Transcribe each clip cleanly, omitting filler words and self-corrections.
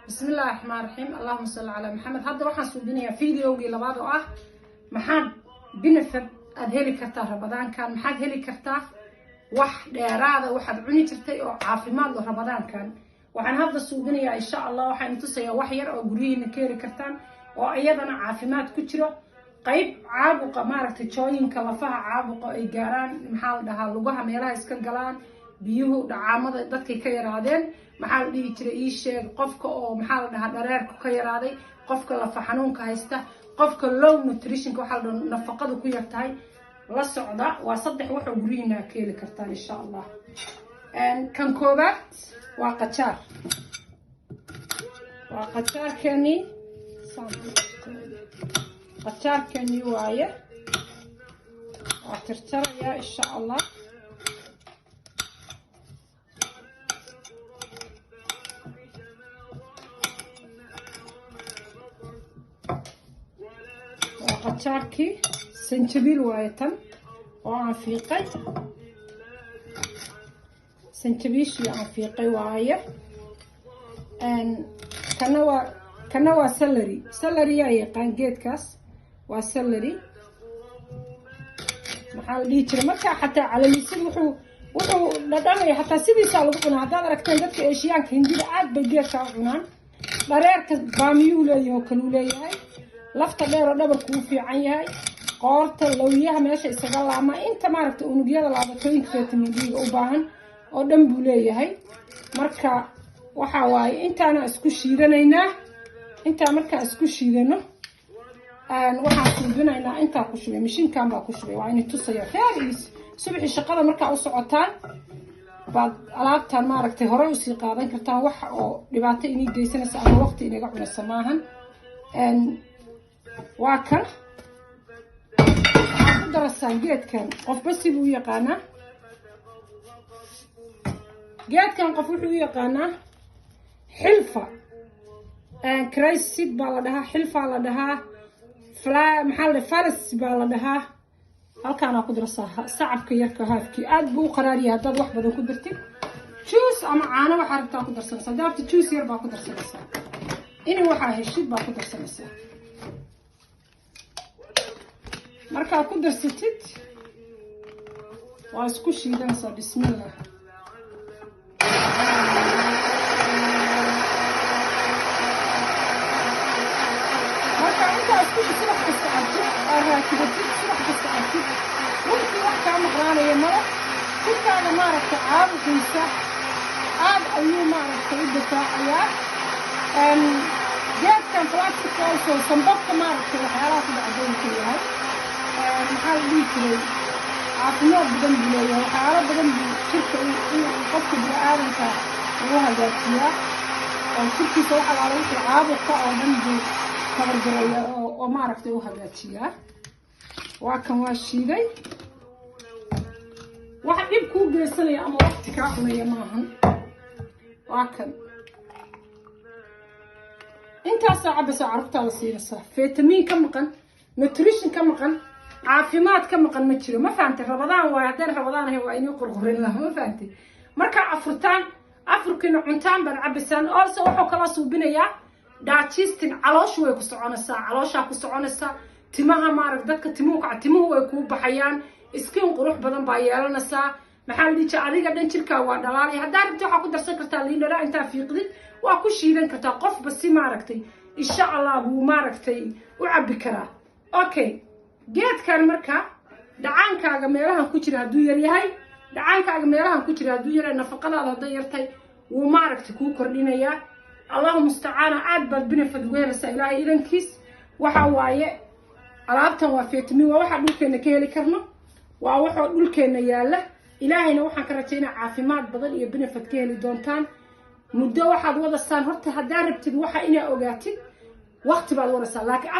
بسم الله الرحمن الرحيم. اللهم صل على محمد. هذا waxaan suubinayaa fiidiyoogii labaad oo ah maxaad benefit aad heli kartaa Ramadaankan, maxaad heli kartaa wax dheeraada waxaad cuni jirtay oo caafimaad leh Ramadaankan. waxaan hadda suubinayaa insha Allah waxaan tusayaa wax yar oo gurihiina ka heli kartaan oo iyadana caafimaad ku jiro. qayb caabuqa maaragtay jooyinka lafaha caabuqa ay gaaraan maxaa la dhahaa lugaha meelaha iska galaan biyuhu dhacaamada dadkay ka yaraadeen maxaa la dhihi jiray ii sheeg qofka oo maxaa la dhahaa dhareerku ka yaraaday qofka lafa xanuunka haysta qofka low nutritionka waxa la dhahaa nafaqadu ku yartahay la socda waa saddex wax oo gurihiina ka heli kartaan insha Allah. kan koobaad waa qajaar. waa qajaarkani qajaarkani waaye waa tirtirayaa insha Allah. qajaarkii sanjabiil waaye tan oo aan fiiqay sanjabiishii aan fiiqay waaye. kana waa celery. celery yaa yaqaan geedkaas waa celery maxaa la dhihi jiray markaa xataa calalisid wuxuu dhadhamaya xataa sidiisaa lagu cunaa. haddaad aragteen dadka eeshiyaanka hindida aad bay geedkaa u cunaan. dhareerka baamiyuu leeyahay oo kaluu leeyahay. lafta dheer oo dhabarku u fiican yahay. qoorta lawyaha meesha isaga laama inta maaragtay unugyada laabatooyinka vitamin D-ga u baahan oo dhan buu leeyahay. marka waxa waaye intaana isku shiidanaynaa. intaa markaa isku shiidano waxaan suubinaynaa intaa ku shubay mishiinkan baa ku shubay waa inay tusaya faa'iis subaxii shaqada markaa u socotaan baad alaabtaan maaragtay hore usii qaadan kartaan wax oo dhibaato inay geysanaysa ama waqti inaga cunaysa maahan. waa kan waxaad ku darasaan geedkan qofba sibuu u yaqaanaa. geedkan qof wuxuu u yaqaanaa xilfa crisid baa la dhahaa xilfaa la dhahaa maxaa la faras baa la dhahaa. halkaanaa ku darasaa sacabka yarka haafkii aad buu u qaraariya haddaad wax badan ku dartid juice ama caano waxaa rabtaa ku darsanaysaa. haddaad rabtid juice yar baa ku darsanaysaa. ini waxaa heshid baa ku darsanaysaa. markaa ku darsatid waa isku shiidanaysaa. bismillah. marka intaa isku subax kasta cabtid aa raakidatid subax kasta cabtid runtii wax kaa maqlaanaya mala jirkaaga maaragtay caabuqiisa aad ayuu maaragtay u difaacayaa. geedkan plastic also sambabka maaragtay waxyaalaha ku dhacdoonka yahay maxaa la dhihi jiray caafimaad badan buu leeyahay. waxyaalo badan buu jirka qofka bini-aadanka ugu hagaajiyaa oo jirkiisa waxa laala wixii caabuqa oo dhan buu tabargaraya oo maaragtay u hagaajiyaa. waa kan waa shiiday. wax dhib kuu geysanaya ama waqti kaa cunaya maahan. waa kan intaasaa cabaysaa carruurtaada siinaysaa. vitamin ka maqan nutrition ka maqan caafimaad ka maqan ma jiro. ma fahantay? Ramadaan waaye haddaan Ramadaan ahayn waa inuu qorqorin lahaa. ma fahantay? markaa afurkiina cuntaan baad cabaysaan. also wuxuu kala suubinayaa digestion calooshu way ku soconaysaa. calooshaa ku soconaysaa. timaha maarag dadka timuhu way kuu baxayaan. skin qurux badan baa yeelanaysaa. maxaa la dhihi jiray adiga dhan jirkaa waa dhalaalay. haddaa rabti waxaa ku darsan kartaa liindhala intaa fiiqdid waa ku shiidan kartaa. qofba si maaragtay insha Allah buu maaragtay u cabbi karaa. okay geedkan marka dhacaankaaga meelahan ku jira hadduu yar yahay dhacaankaaga meelahan ku jira hadduu yaray nafaqadaada hadday yartay wuu maaragtay kuu kordhinayaa. allahumma istacaana aad baad benefit uga helaysaa ilaahay idankiis. waxa waaye alaabtan waa vitamin waa waxa dhulkeena ka heli karno waa waxoo dhulkeena yaala. ilaahayna waxaan ka rajaynaa caafimaad badan iyo benefit ka heli doontaan. muddo waxaad wadasaan horta haddaa rabtid waxa inaa ogaatid waqti baad waraysaa. laakiin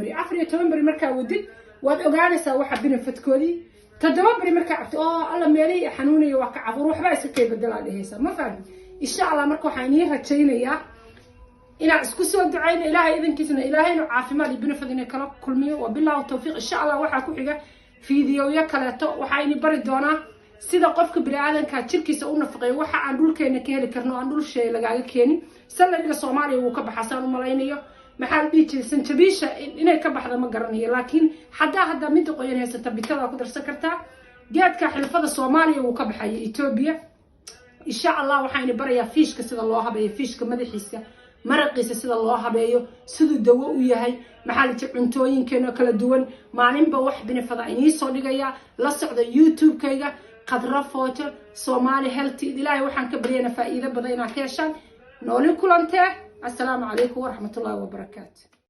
14 beri markaa wadid waad ogaanaysaa waxa benefitkoodii. 7 beri markaa cabti oo alla meelihii xanuunaya waa ka cafur waxbaa iska kay bedelaa dhehaysaa. ma fahmi? insha Allah marka waxaan inii rajaynayaa inaan isku soo ducayno ilaahay idankiisna ilaahayna caafimaad iyo benefit inay kala kulmiyo. wa billahi tawfiiq. insha Allah waxaa ku xiga fiidiyoyo kaleeto waxaa inii bari doonaa sida qofka bini'aadanka jirkiisa u nafaqeeyo waxa aan dhulkeena ka heli karno aan dhul shay lagaaga keenin saladiga Soomaaliya wuu ka baxasaan u malaynayo maxaa dhici sanjabiisha inay ka baxda ma garanayo laakiin hadda mid qoyan haysata bitada ku darsan kartaa geedka xilfada Soomaaliya wuu ka baxay Ethiopia insha Allah waxaan barayaa fiishka sida loo habeeyo fiishka madaxiisa maraqiisa sida loo habeeyo sidoo dawo u yahay maxaa la cuntooyinkeena kala duwan maalinba wax binafada inii soo dhigaya la socda YouTube-kayga Khadra Photo Somali Healthy ilaahay waxaan ka baryaynaa faa'iido badan inaad ka heshaan nooli kulantee assalaamu calaykum wa rahmatullaahi wa barakaatuh